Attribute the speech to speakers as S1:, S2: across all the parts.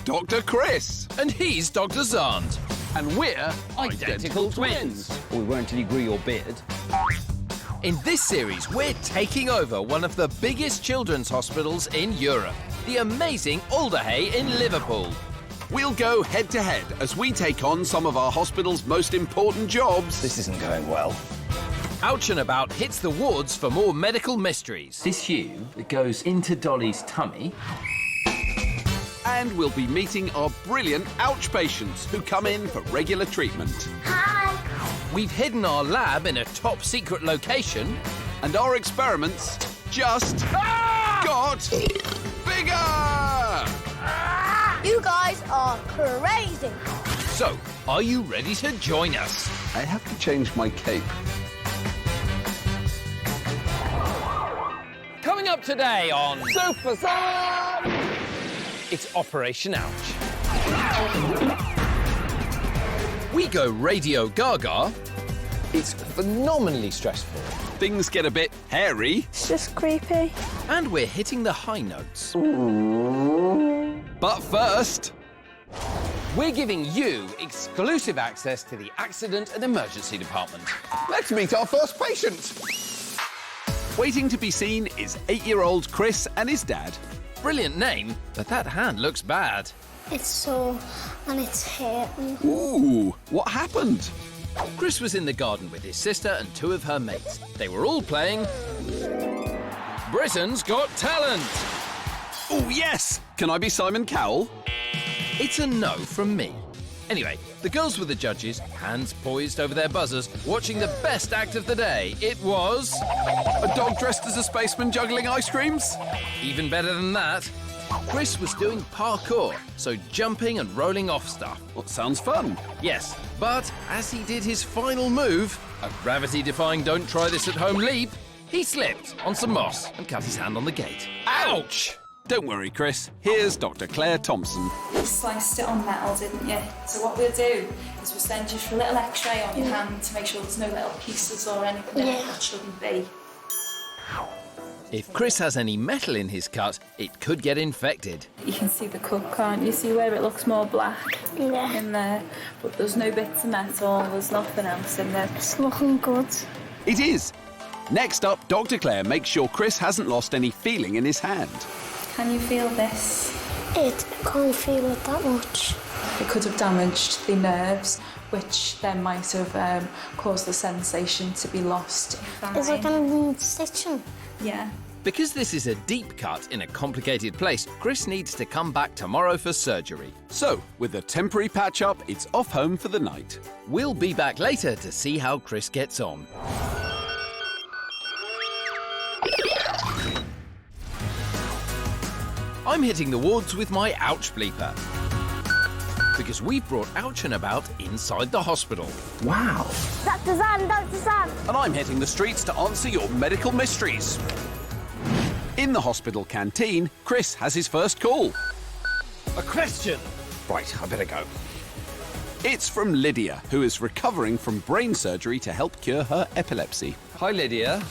S1: Dr. Chris.
S2: And he's Dr. Xand.
S1: And we're
S2: Identical twins.
S3: We weren't till you grew your beard.
S2: In this series, we're taking over one of the biggest children's hospitals in Europe, the amazing Alderhay in Liverpool.
S1: We'll go head-to-head as we take on some of our hospital's most important jobs.
S3: This isn't going well.
S2: Ouch and About hits the wards for more medical mysteries.
S3: This hue that goes into Dolly's tummy.
S1: And we'll be meeting our brilliant ouch patients who come in for regular treatment.
S4: Hi.
S2: We've hidden our lab in a top-secret location.
S1: And our experiments just got bigger!
S4: You guys are crazy.
S2: So, are you ready to join us?
S1: I have to change my cape.
S2: Coming up today on Super Sam! It's Operation Ouch. We go Radio Gaga.
S3: It's phenomenally stressful.
S1: Things get a bit hairy.
S4: It's just creepy.
S2: And we're hitting the high notes.
S1: But first,
S2: We're giving you exclusive access to the Accident and Emergency Department.
S1: let's meet our first patient. Waiting to be seen is 8-year-old Chris and his dad.
S2: Brilliant name, but that hand looks bad.
S4: It's sore and it's hurting.
S1: Ooh, what happened?
S2: Chris was in the garden with his sister and 2 of her mates. They were all playing Britain's Got Talent.
S1: Oh, yes! Can I be Simon Cowell?
S2: It's a no from me. Anyway, the girls were the judges, hands poised over their buzzers, watching the best act of the day. It was...
S1: A dog dressed as a spaceman juggling ice creams?
S2: even better than that. Chris was doing parkour, so jumping and rolling off stuff.
S1: Well, sounds fun.
S2: Yes, but as he did his final move, a gravity-defying don't try this at home leap, he slipped on some moss and cut his hand on the gate. Ouch!
S1: Don't worry, Chris. Here's Dr. Claire Thompson.
S5: You sliced it on metal, didn't you? So what we'll do is we'll send you for a little x-ray on your hand to make sure there's no little pieces or anything that shouldn't be.
S2: If Chris has any metal in his cut, it could get infected.
S5: You can see the cut, can't you? See where it looks more black in there? But there's no bits of metal, there's nothing else in there.
S4: It's looking good.
S1: It is. Next up, Dr. Claire makes sure Chris hasn't lost any feeling in his hand.
S5: Can you feel this?
S4: I can't feel it that much.
S5: It could have damaged the nerves, which then might have caused the sensation to be lost.
S4: Is it going to need stitching?
S5: Yeah.
S2: Because this is a deep cut in a complicated place, Chris needs to come back tomorrow for surgery.
S1: So, with a temporary patch-up, it's off home for the night.
S2: We'll be back later to see how Chris gets on. I'm hitting the wards with my ouch bleeper. Because we've brought Ouch and About inside the hospital.
S3: Wow.
S4: Dr. Xand, Dr. Xand.
S1: And I'm hitting the streets to answer your medical mysteries. In the hospital canteen, Chris has his first call.
S2: A question!
S1: Right, I better go. It's from Lydia, who is recovering from brain surgery to help cure her epilepsy.
S3: Hi, Lydia.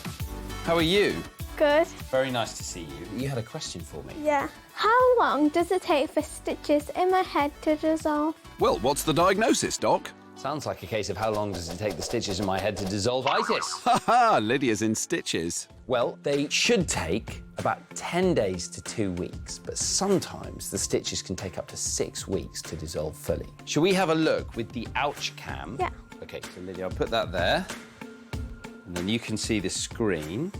S3: How are you?
S6: Good.
S3: Very nice to see you. You had a question for me.
S6: Yeah. How long does it take for stitches in my head to dissolve?
S1: Well, what's the diagnosis, Doc?
S3: Sounds like a case of how long does it take the stitches in my head to dissolve itis?
S1: Haha, Lydia's in stitches.
S3: Well, they should take about 10 days to 2 weeks, but sometimes the stitches can take up to 6 weeks to dissolve fully. Shall we have a look with the ouch cam?
S6: Yeah.
S3: OK, so Lydia, I'll put that there. And then you can see the screen.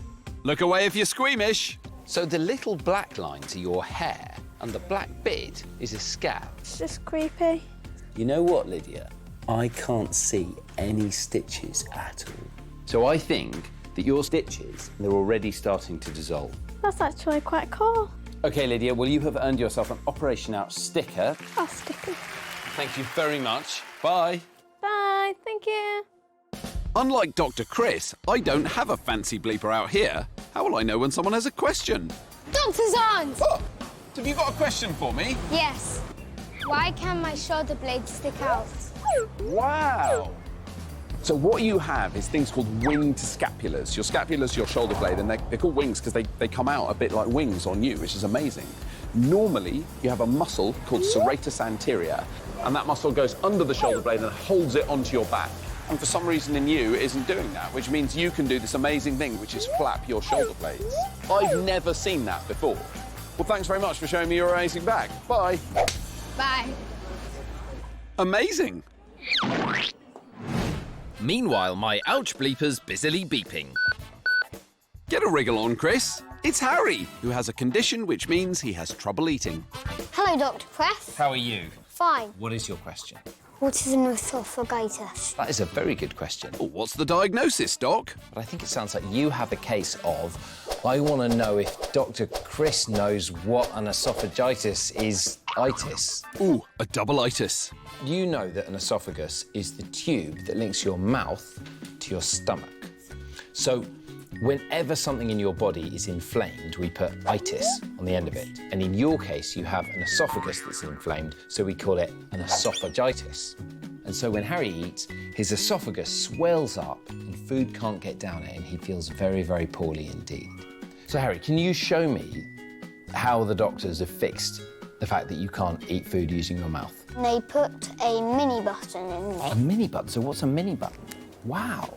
S1: Look away if you're squeamish.
S3: So the little black lines are your hair, and the black bit is a scab.
S6: It's just creepy.
S3: You know what, Lydia? I can't see any stitches at all. So I think that your stitches, they're already starting to dissolve.
S6: That's actually quite cool.
S3: OK, Lydia, well, you have earned yourself an Operation Ouch sticker.
S6: I'll stick it.
S3: Thank you very much. Bye.
S6: Bye, thank you.
S1: Unlike Dr. Chris, I don't have a fancy bleeper out here. How will I know when someone has a question?
S4: Dr. Xand!
S1: Oh, have you got a question for me?
S4: Yes. Why can my shoulder blades stick out?
S1: Wow! So what you have is things called winged scapulas. Your scapula's your shoulder blade, and they're called wings because they come out a bit like wings on you, which is amazing. Normally, you have a muscle called serratus anterior, and that muscle goes under the shoulder blade and holds it onto your back. And for some reason in you, it isn't doing that, which means you can do this amazing thing, which is flap your shoulder blades. I've never seen that before. Well, thanks very much for showing me your amazing back. Bye.
S4: Bye.
S1: Amazing.
S2: Meanwhile, my ouch bleeper's busily beeping.
S1: Get a wriggle on, Chris. It's Harry, who has a condition which means he has trouble eating.
S4: Hello, Dr. Press.
S3: How are you?
S4: Fine.
S3: What is your question?
S4: What is an esophagitis?
S3: That is a very good question.
S1: Oh, what's the diagnosis, Doc?
S3: But I think it sounds like you have a case of, I want to know if Dr. Chris knows what an esophagitis is. Itis.
S1: Ooh, a double-itis.
S3: You know that an esophagus is the tube that links your mouth to your stomach. So whenever something in your body is inflamed, we put itis on the end of it. And in your case, you have an esophagus that's inflamed, so we call it an esophagitis. And so when Harry eats, his esophagus swells up and food can't get down it, and he feels very, very poorly indeed. So Harry, can you show me how the doctors have fixed the fact that you can't eat food using your mouth?
S4: They put a mini button in there.
S3: A mini button? So what's a mini button? Wow.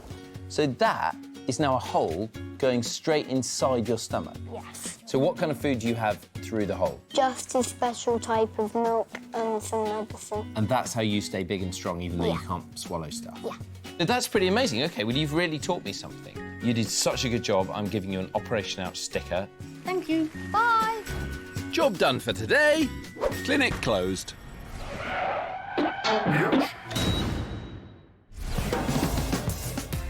S3: So that is now a hole going straight inside your stomach?
S4: Yes.
S3: So what kind of food do you have through the hole?
S4: Just a special type of milk and some medicine.
S3: And that's how you stay big and strong even though you can't swallow stuff?
S4: Yeah.
S3: Now, that's pretty amazing. OK, well, you've really taught me something. You did such a good job. I'm giving you an Operation Ouch sticker.
S4: Thank you. Bye.
S2: Job done for today.
S1: Clinic closed.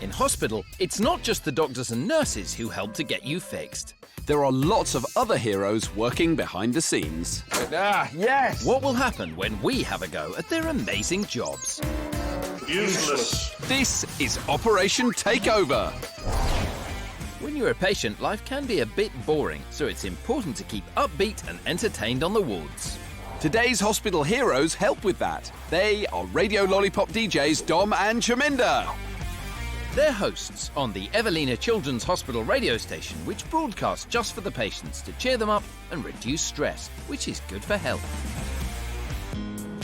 S2: In hospital, it's not just the doctors and nurses who help to get you fixed.
S1: There are lots of other heroes working behind the scenes.
S7: Ah, yes!
S2: What will happen when we have a go at their amazing jobs?
S7: Useless.
S1: This is Operation Takeover.
S2: When you're a patient, life can be a bit boring, so it's important to keep upbeat and entertained on the wards.
S1: Today's hospital heroes help with that. They are Radio Lollipop DJs Dom and Chaminda.
S2: They're hosts on the Evelina Children's Hospital radio station, which broadcasts just for the patients to cheer them up and reduce stress, which is good for health.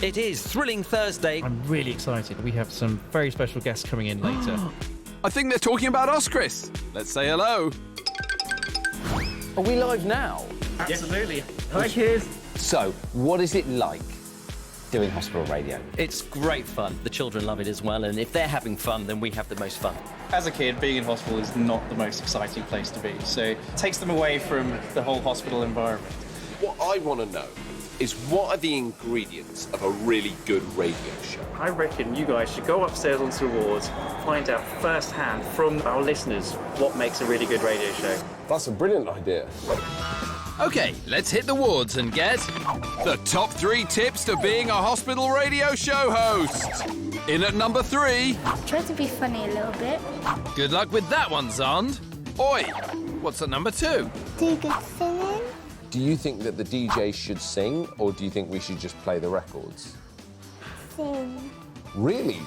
S8: It is Thrilling Thursday.
S9: I'm really excited. We have some very special guests coming in later.
S1: I think they're talking about us, Chris. Let's say hello.
S3: Are we live now?
S9: Absolutely. Hi, kids.
S3: So, what is it like doing hospital radio?
S8: It's great fun. The children love it as well, and if they're having fun, then we have the most fun.
S10: As a kid, being in hospital is not the most exciting place to be, so it takes them away from the whole hospital environment.
S7: What I want to know is what are the ingredients of a really good radio show?
S9: I reckon you guys should go upstairs onto the wards, find out firsthand from our listeners what makes a really good radio show.
S7: That's a brilliant idea.
S2: OK, let's hit the wards and get
S1: the top 3 tips to being a hospital radio show host. In at number 3.
S4: Try to be funny a little bit.
S2: Good luck with that one, Xand.
S1: Oi!
S2: What's at number 2?
S4: Do good singing.
S7: Do you think that the DJ should sing, or do you think we should just play the records?
S4: Sing.
S7: Really?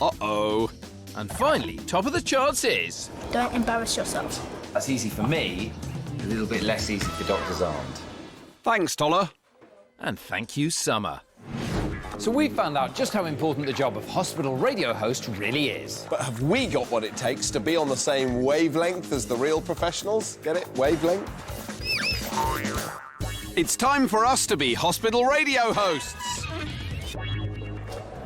S1: Uh-oh.
S2: And finally, top of the charts is...
S4: Don't embarrass yourself.
S3: That's easy for me, a little bit less easy for Dr. Xand.
S1: Thanks, Toller.
S2: And thank you, Summer.
S3: So we found out just how important the job of hospital radio host really is.
S7: But have we got what it takes to be on the same wavelength as the real professionals? Get it? Wavelength?
S1: It's time for us to be hospital radio hosts.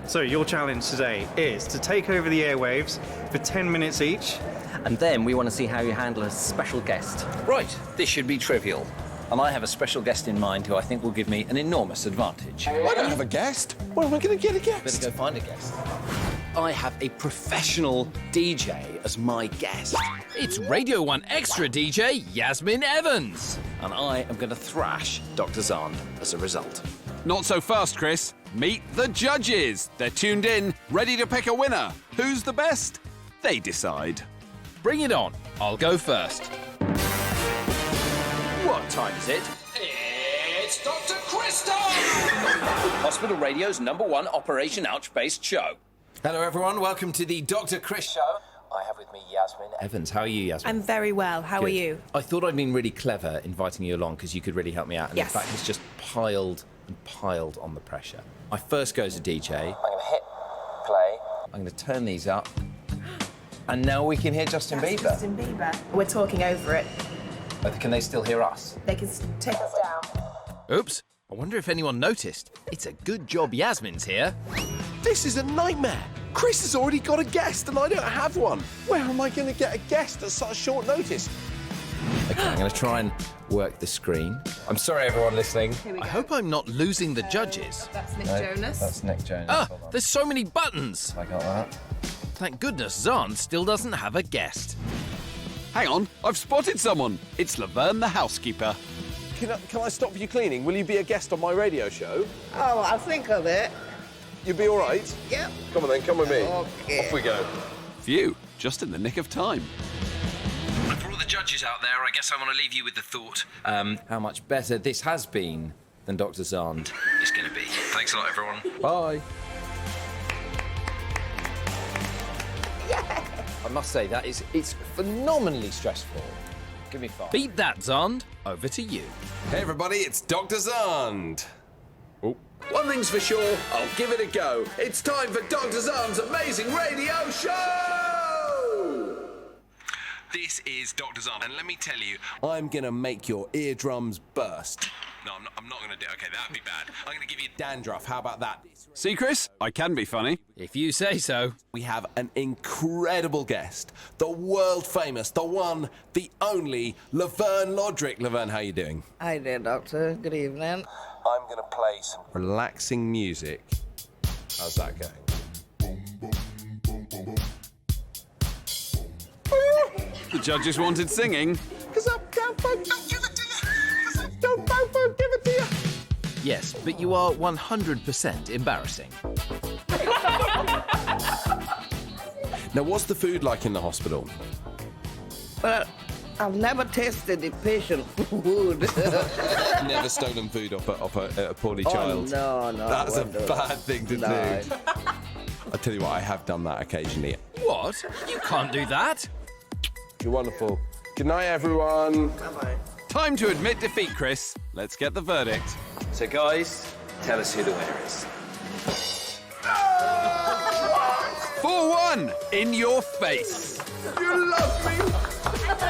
S10: So your challenge today is to take over the airwaves for 10 minutes each.
S8: And then we want to see how you handle a special guest.
S3: Right, this should be trivial. And I have a special guest in mind who I think will give me an enormous advantage.
S7: I don't have a guest. Where am I going to get a
S3: Better
S7: guest?
S3: go find a guest. I have a professional DJ as my guest.
S2: It's Radio 1 Extra DJ Yasmin Evans.
S3: And I am going to thrash Dr. Xand as a result.
S1: Not so fast, Chris. Meet the judges. They're tuned in, ready to pick a winner. Who's the best? They decide.
S2: Bring it on. I'll go first.
S3: What time is it?
S2: It's Dr. Chris time!
S3: Hospital Radio's #1 Operation Ouch-based show.
S11: Hello everyone, welcome to the Dr. Chris Show.
S3: I have with me Yasmin Evans. How are you, Yasmin?
S11: I'm very well. How are
S3: Good.
S11: you?
S3: I thought I'd been really clever inviting you along because you could really help me out. And
S11: Yes.
S3: in fact, it's just piled and piled on the pressure. My first go as a DJ. I'm going to hit play. I'm going to turn these up. And now we can hear Justin Bieber.
S11: Justin Bieber. We're talking over it.
S3: But can they still hear us?
S11: They can take us down.
S2: Oops. I wonder if anyone noticed. It's a good job Yasmin's here.
S7: This is a nightmare. Chris has already got a guest and I don't have one. Where am I going to get a guest at such short notice?
S3: Okay, I'm going to try and work the screen. I'm sorry, everyone listening.
S2: I hope I'm not losing the judges.
S11: That's Nick
S3: No,
S11: Jonas.
S3: That's Nick Jonas.
S2: Ah,
S3: Hold on.
S2: there's so many buttons.
S3: I got that.
S2: Thank goodness Xand still doesn't have a guest.
S1: Hang on, I've spotted someone. It's Laverne the housekeeper.
S7: Can I stop you cleaning? Will you be a guest on my radio show?
S12: Oh, I'll think of it.
S7: You'll be all right?
S12: Yep.
S7: Come on then, come with me.
S12: Okay.
S7: Off we go.
S1: Phew, just in the nick of time.
S2: And for all the judges out there, I guess I want to leave you with the thought.
S3: How much better this has been than Dr. Xand.
S2: It's going to be. Thanks a lot, everyone.
S3: Bye. I must say it's phenomenally stressful. Give me 5.
S2: Beat that, Xand. Over to you.
S7: Hey everybody, it's Dr. Xand. Oh.
S1: One thing's for sure, I'll give it a go. It's time for Dr. Xand's amazing radio show!
S7: This is Dr. Xand, and let me tell you, I'm gonna make your eardrums burst. No, I'm not gonna do it. Okay, that'd be bad. I'm gonna give you dandruff. How about that?
S1: See, Chris? I can be funny.
S2: If you say so.
S7: We have an incredible guest, the world famous, the one, the only, Laverne Lodrick. Laverne, how you doing?
S12: Hi there, Doctor. Good evening.
S7: I'm gonna play some relaxing music. How's that going?
S1: The judges wanted singing.
S2: Yes, but you are 100% embarrassing.
S7: Now, what's the food like in the hospital?
S12: Well, I've never tasted the patient food.
S7: Never stolen food off a poorly child.
S12: Oh, no.
S7: That's
S12: I
S7: a
S12: won't do
S7: bad
S12: that.
S7: thing to
S12: No.
S7: do. I tell you what, I have done that occasionally.
S2: What? You can't do that.
S7: You're wonderful. Good night, everyone.
S12: Bye-bye.
S1: Time to admit defeat, Chris. Let's get the verdict.
S3: So, guys, tell us who the winner is.
S1: 4-1 in your face.
S7: You love me.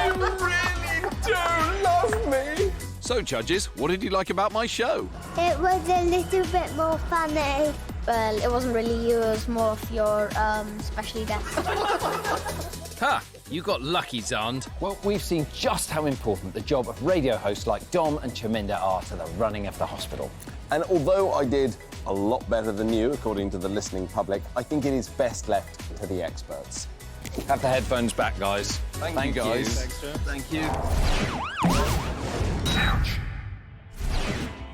S7: You really do love me.
S1: So, judges, what did you like about my show?
S4: It was a little bit more funny. Well, it wasn't really you, it was more of your special guest.
S2: Ha! You got lucky, Xand.
S3: Well, we've seen just how important the job of radio hosts like Dom and Chaminda are to the running of the hospital.
S7: And although I did a lot better than you, according to the listening public, I think it is best left to the experts.
S3: Have the headphones back, guys.
S7: Thank you, guys.
S1: Thank you.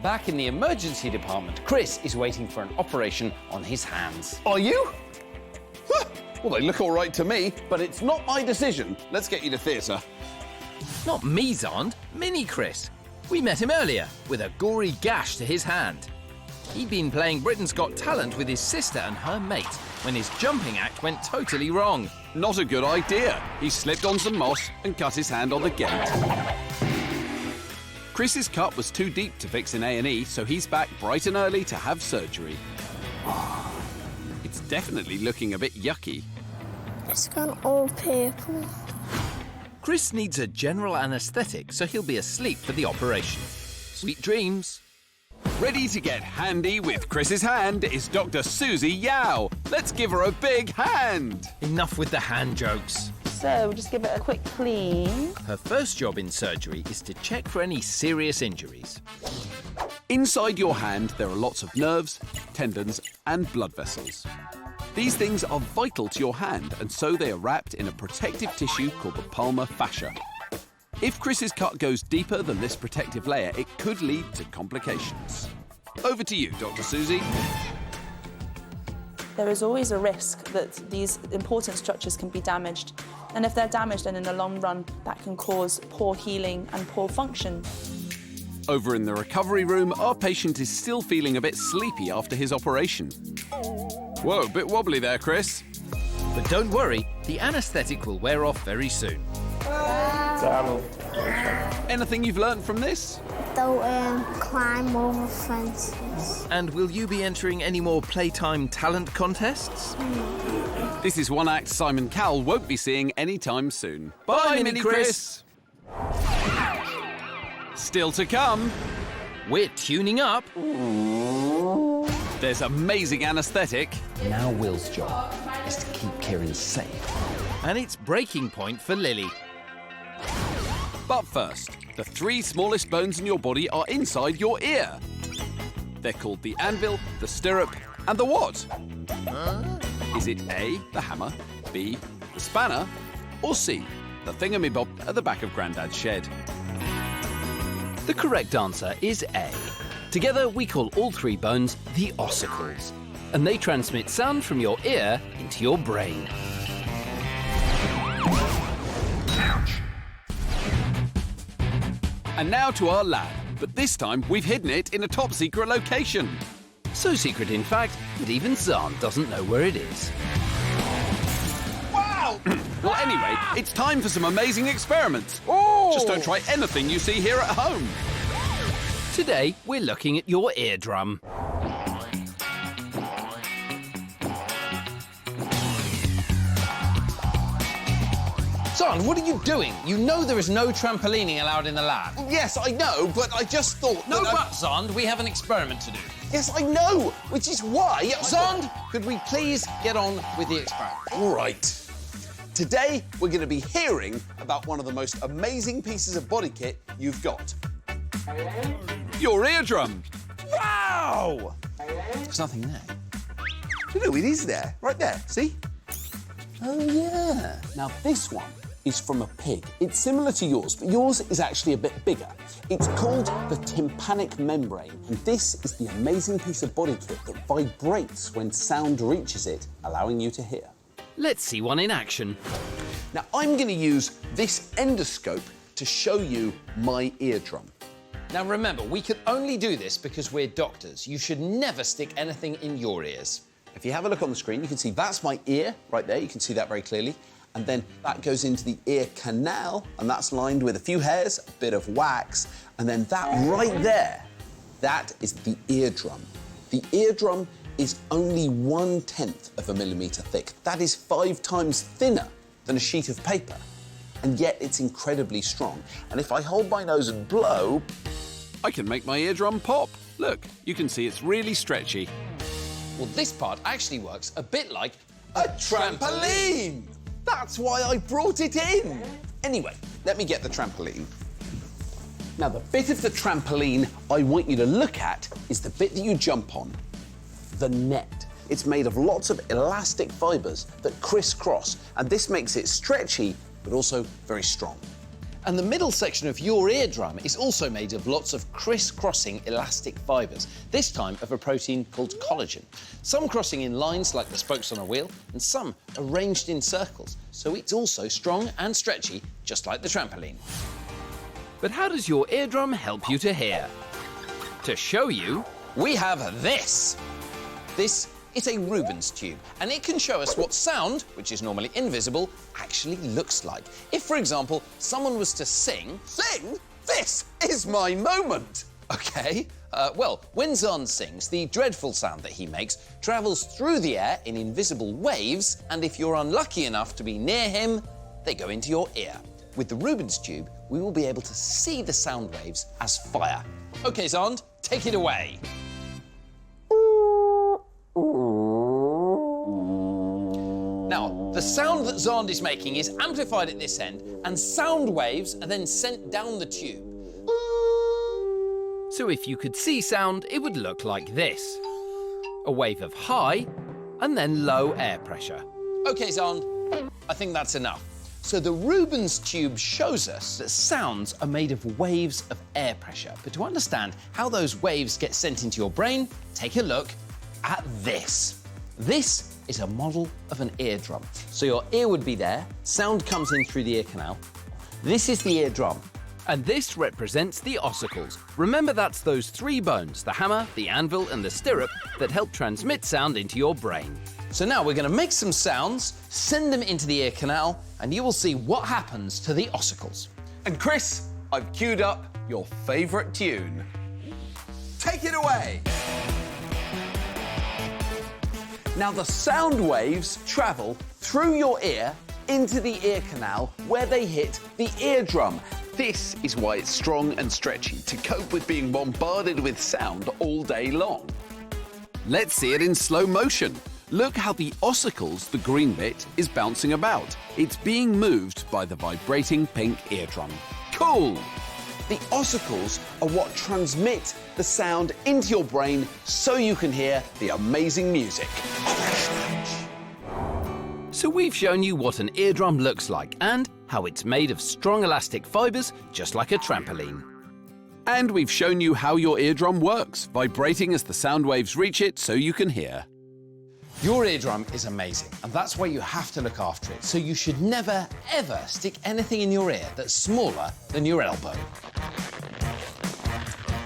S3: Back in the emergency department, Chris is waiting for an operation on his hands.
S1: Are you? Well, they look all right to me, but it's not my decision. Let's get you to theatre.
S2: Not me, Xand. Mini Chris. We met him earlier with a gory gash to his hand. He'd been playing Britain's Got Talent with his sister and her mate when his jumping act went totally wrong.
S1: Not a good idea. He slipped on some moss and cut his hand on the gate. Chris's cut was too deep to fix in A&E, so he's back bright and early to have surgery. It's definitely looking a bit yucky.
S4: It's gone all purple.
S2: Chris needs a general anaesthetic, so he'll be asleep for the operation. Sweet dreams.
S1: Ready to get handy with Chris's hand is Dr. Susie Yao. Let's give her a big hand.
S2: Enough with the hand jokes.
S13: So we'll just give it a quick clean.
S2: Her first job in surgery is to check for any serious injuries.
S1: Inside your hand, there are lots of nerves, tendons, and blood vessels. These things are vital to your hand, and so they are wrapped in a protective tissue called the palmar fascia. If Chris's cut goes deeper than this protective layer, it could lead to complications. Over to you, Dr. Susie.
S5: There is always a risk that these important structures can be damaged. And if they're damaged, then in the long run, that can cause poor healing and poor function.
S1: Over in the recovery room, our patient is still feeling a bit sleepy after his operation. Whoa, a bit wobbly there, Chris.
S2: But don't worry, the anaesthetic will wear off very soon.
S1: Anything you've learned from this?
S4: Don't climb over fences.
S2: And will you be entering any more playtime talent contests?
S1: This is one act Simon Cowell won't be seeing anytime soon.
S2: Bye, Mini Chris.
S1: Still to come.
S2: We're tuning up.
S1: There's amazing anaesthetic.
S3: Now Will's job is to keep Kieran safe.
S2: And it's breaking point for Lily.
S1: But first, the 3 smallest bones in your body are inside your ear. They're called the anvil, the stirrup, and the what? Is it A, the hammer, B, the spanner, or C, the thingamabob at the back of Grandad's shed?
S2: The correct answer is A. Together, we call all 3 bones the ossicles, and they transmit sound from your ear into your brain.
S1: And now to our lab, but this time we've hidden it in a top-secret location.
S2: So secret, in fact, that even Xand doesn't know where it is.
S1: Wow! Well, anyway, it's time for some amazing experiments. Just don't try anything you see here at home.
S2: Today, we're looking at your eardrum.
S3: Xand, what are you doing? You know there is no trampolining allowed in the lab.
S14: Yes, I know, but I just thought...
S3: No buts, Xand. We have an experiment to do.
S14: Yes, I know, which is why...
S3: Xand, could we please get on with the experiment?
S14: All right. Today, we're going to be hearing about one of the most amazing pieces of body kit you've got.
S1: Your eardrum.
S14: Wow!
S3: There's nothing there.
S14: No, it is there. Right there. See?
S1: Oh, yeah. Now, this one is from a pig. It's similar to yours, but yours is actually a bit bigger. It's called the tympanic membrane, and this is the amazing piece of body kit that vibrates when sound reaches it, allowing you to hear.
S2: Let's see one in action.
S14: Now, I'm going to use this endoscope to show you my eardrum.
S3: Now remember, we can only do this because we're doctors. You should never stick anything in your ears.
S14: If you have a look on the screen, you can see that's my ear right there. You can see that very clearly. And then that goes into the ear canal, and that's lined with a few hairs, a bit of wax, and then that right there, that is the eardrum. The eardrum is only 1/10 of a millimetre thick. That is 5 times thinner than a sheet of paper. And yet it's incredibly strong. And if I hold my nose and blow...
S1: I can make my eardrum pop. Look, you can see it's really stretchy.
S3: Well, this part actually works a bit like
S14: a trampoline! That's why I brought it in. Anyway, let me get the trampoline. Now, the bit of the trampoline I want you to look at is the bit that you jump on, the net. It's made of lots of elastic fibres that crisscross, and this makes it stretchy, but also very strong.
S3: And the middle section of your eardrum is also made of lots of criss-crossing elastic fibres, this time of a protein called collagen. Some crossing in lines like the spokes on a wheel, and some arranged in circles, so it's also strong and stretchy, just like the trampoline.
S2: But how does your eardrum help you to hear? To show you,
S3: we have this. This is a Rubens tube, and it can show us what sound, which is normally invisible, actually looks like. If, for example, someone was to sing...
S14: Sing? This is my moment!
S3: OK. Well, when Xand sings, the dreadful sound that he makes travels through the air in invisible waves, and if you're unlucky enough to be near him, they go into your ear. With the Rubens tube, we will be able to see the sound waves as fire. OK, Xand, take it away. Now, the sound that Xand is making is amplified at this end, and sound waves are then sent down the tube.
S2: So if you could see sound, it would look like this. A wave of high, and then low air pressure.
S3: OK, Xand, I think that's enough. So the Rubens tube shows us that sounds are made of waves of air pressure. But to understand how those waves get sent into your brain, take a look at this. This is a model of an eardrum. So your ear would be there, sound comes in through the ear canal. This is the eardrum.
S2: And this represents the ossicles. Remember, that's those 3 bones, the hammer, the anvil, and the stirrup, that help transmit sound into your brain.
S3: So now we're going to make some sounds, send them into the ear canal, and you will see what happens to the ossicles.
S1: And Chris, I've queued up your favourite tune. Take it away! Now the sound waves travel through your ear into the ear canal where they hit the eardrum. This is why it's strong and stretchy, to cope with being bombarded with sound all day long. Let's see it in slow motion. Look how the ossicles, the green bit, is bouncing about. It's being moved by the vibrating pink eardrum. Cool! The ossicles are what transmit the sound into your brain so you can hear the amazing music.
S2: So we've shown you what an eardrum looks like and how it's made of strong elastic fibres, just like a trampoline.
S1: And we've shown you how your eardrum works, vibrating as the sound waves reach it so you can hear.
S3: Your eardrum is amazing, and that's why you have to look after it. So you should never, ever stick anything in your ear that's smaller than your elbow.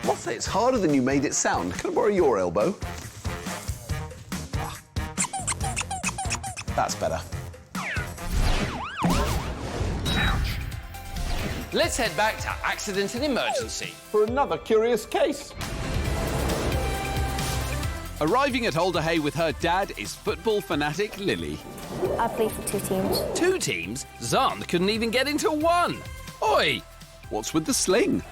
S1: I'll say it's harder than you made it sound. Can I borrow your elbow?
S3: That's better. Let's head back to accident and emergency.
S1: For another curious case. Arriving at Alderhay with her dad is football fanatic Lily.
S6: I play for 2 teams.
S2: 2 teams? Xand couldn't even get into one. Oi!
S1: What's with the sling?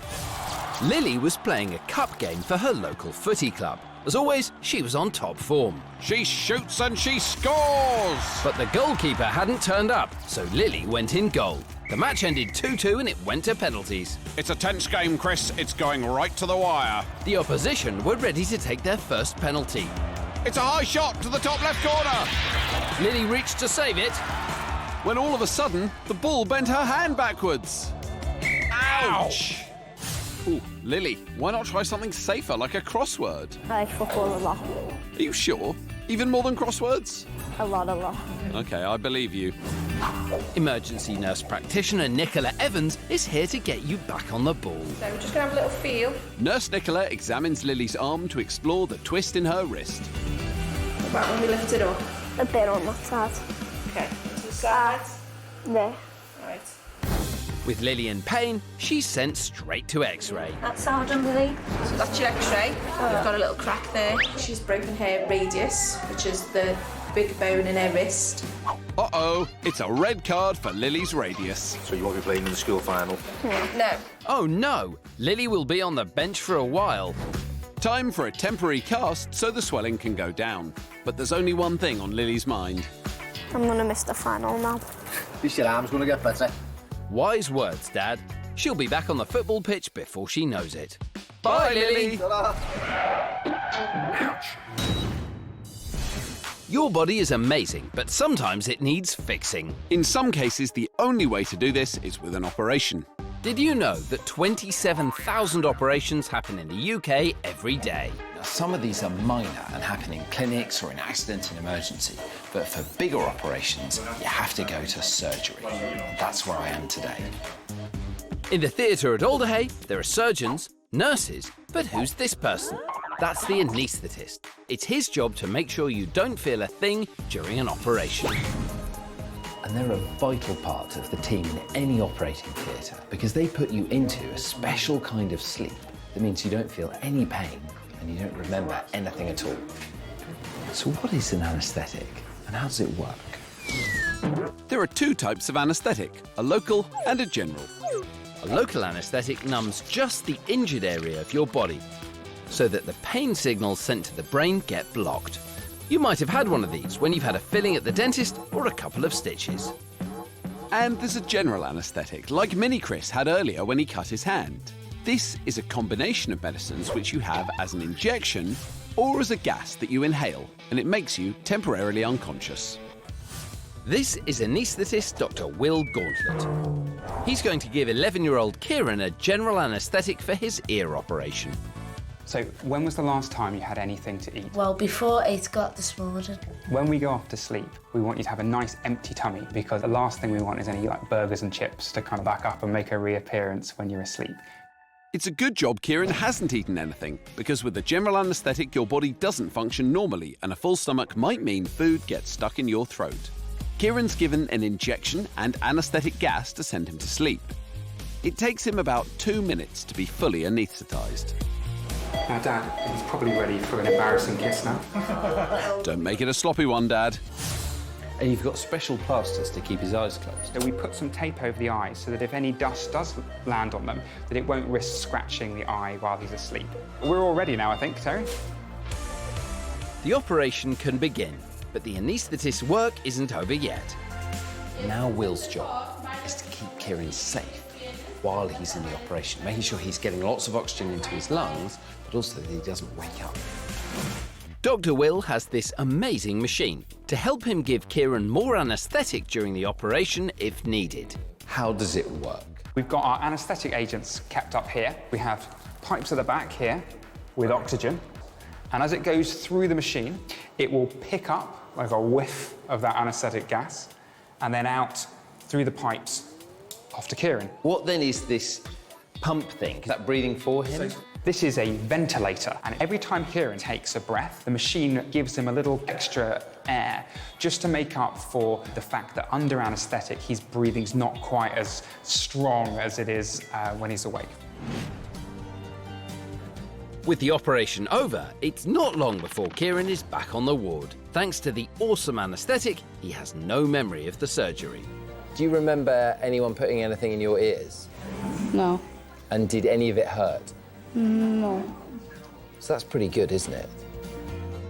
S2: Lily was playing a cup game for her local footy club. As always, she was on top form.
S1: She shoots and she scores!
S2: But the goalkeeper hadn't turned up, so Lily went in goal. The match ended 2-2 and it went to penalties.
S1: It's a tense game, Chris. It's going right to the wire.
S2: The opposition were ready to take their first penalty.
S1: It's a high shot to the top left corner.
S2: Lily reached to save it.
S1: When all of a sudden, the ball bent her hand backwards. Ouch! Ooh, Lily, why not try something safer, like a crossword?
S6: I like football a lot.
S1: Are you sure? Even more than crosswords?
S6: A lot.
S1: OK, I believe you.
S2: Emergency nurse practitioner Nicola Evans is here to get you back on the ball.
S11: So we're just going to have a little feel.
S1: Nurse Nicola examines Lily's arm to explore the twist in her wrist.
S11: What about when we lift it up?
S6: A bit on that side.
S11: OK, to the side.
S6: There.
S11: Right.
S2: With Lily in pain, she's sent straight to X-ray.
S6: That's Sergeant Lily.
S11: So that's your X-ray. We've got a little crack there. She's broken her radius, which is the big bone in her wrist.
S1: Uh-oh, it's a red card for Lily's radius.
S15: So you won't be playing in the school final?
S11: No.
S2: Oh no, Lily will be on the bench for a while.
S1: Time for a temporary cast so the swelling can go down. But there's only one thing on Lily's mind.
S6: I'm going to miss the final now.
S15: At least your arm's going to get better.
S2: Wise words, Dad. She'll be back on the football pitch before she knows it.
S1: Bye, Lily.
S2: Your body is amazing, but sometimes it needs fixing.
S1: In some cases, the only way to do this is with an operation.
S2: Did you know that 27,000 operations happen in the UK every day?
S3: Now, some of these are minor and happen in clinics or in accident and emergency, but for bigger operations, you have to go to surgery. And that's where I am today.
S2: In the theatre at Alderhay, there are surgeons, nurses, but who's this person? That's the anaesthetist. It's his job to make sure you don't feel a thing during an operation.
S3: And they're a vital part of the team in any operating theatre because they put you into a special kind of sleep that means you don't feel any pain and you don't remember anything at all. So what is an anaesthetic and how does it work?
S1: There are 2 types of anaesthetic, a local and a general.
S2: A local anaesthetic numbs just the injured area of your body so that the pain signals sent to the brain get blocked. You might have had one of these when you've had a filling at the dentist or a couple of stitches.
S1: And there's a general anaesthetic, like Mini Chris had earlier when he cut his hand. This is a combination of medicines which you have as an injection or as a gas that you inhale, and it makes you temporarily unconscious.
S2: This is anaesthetist Dr. Will Gauntlet. He's going to give 11-year-old Kieran a general anaesthetic for his ear operation.
S16: So, when was the last time you had anything to eat?
S17: Well, before 8 o'clock this morning.
S16: When we go off to sleep, we want you to have a nice empty tummy because the last thing we want is any burgers and chips to kind of back up and make a reappearance when you're asleep.
S1: It's a good job Kieran hasn't eaten anything, because with the general anaesthetic, your body doesn't function normally, and a full stomach might mean food gets stuck in your throat. Kieran's given an injection and anaesthetic gas to send him to sleep. It takes him about 2 minutes to be fully anaesthetised.
S16: Now, Dad, he's probably ready for an embarrassing kiss now.
S1: Don't make it a sloppy one, Dad.
S3: And you've got special plasters to keep his eyes closed.
S16: So we put some tape over the eyes so that if any dust does land on them, that it won't risk scratching the eye while he's asleep. We're all ready now, I think, Terry.
S2: The operation can begin, but the anaesthetist's work isn't over yet.
S3: Now Will's job is to keep Kieran safe while he's in the operation, making sure he's getting lots of oxygen into his lungs, but also that he doesn't wake up.
S2: Dr. Will has this amazing machine to help him give Kieran more anaesthetic during the operation if needed.
S3: How does it work?
S16: We've got our anaesthetic agents kept up here. We have pipes at the back here with oxygen. And as it goes through the machine, it will pick up like a whiff of that anaesthetic gas and then out through the pipes off to Kieran.
S3: What then is this pump thing? Is that breathing for him?
S16: This is a ventilator, and every time Kieran takes a breath, the machine gives him a little extra air, just to make up for the fact that under anaesthetic, his breathing's not quite as strong as it is when he's awake.
S2: With the operation over, it's not long before Kieran is back on the ward. Thanks to the awesome anaesthetic, he has no memory of the surgery.
S3: Do you remember anyone putting anything in your ears?
S13: No.
S3: And did any of it hurt?
S13: No.
S3: So that's pretty good, isn't it?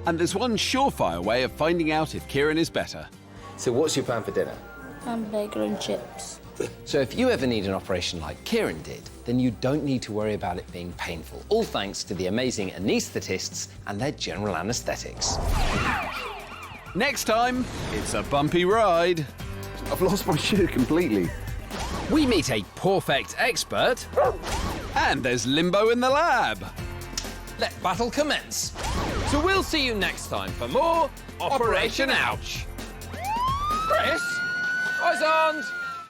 S1: And there's one surefire way of finding out if Kieran is better.
S3: So what's your plan for dinner?
S13: Hamburger and chips.
S3: So if you ever need an operation like Kieran did, then you don't need to worry about it being painful, all thanks to the amazing anaesthetists and their general anaesthetics.
S1: Next time, it's a bumpy ride.
S14: I've lost my shoe completely.
S2: We meet a perfect expert.
S1: And there's limbo in the lab.
S2: Let battle commence. So we'll see you next time for more Operation Ouch. Chris? Xand!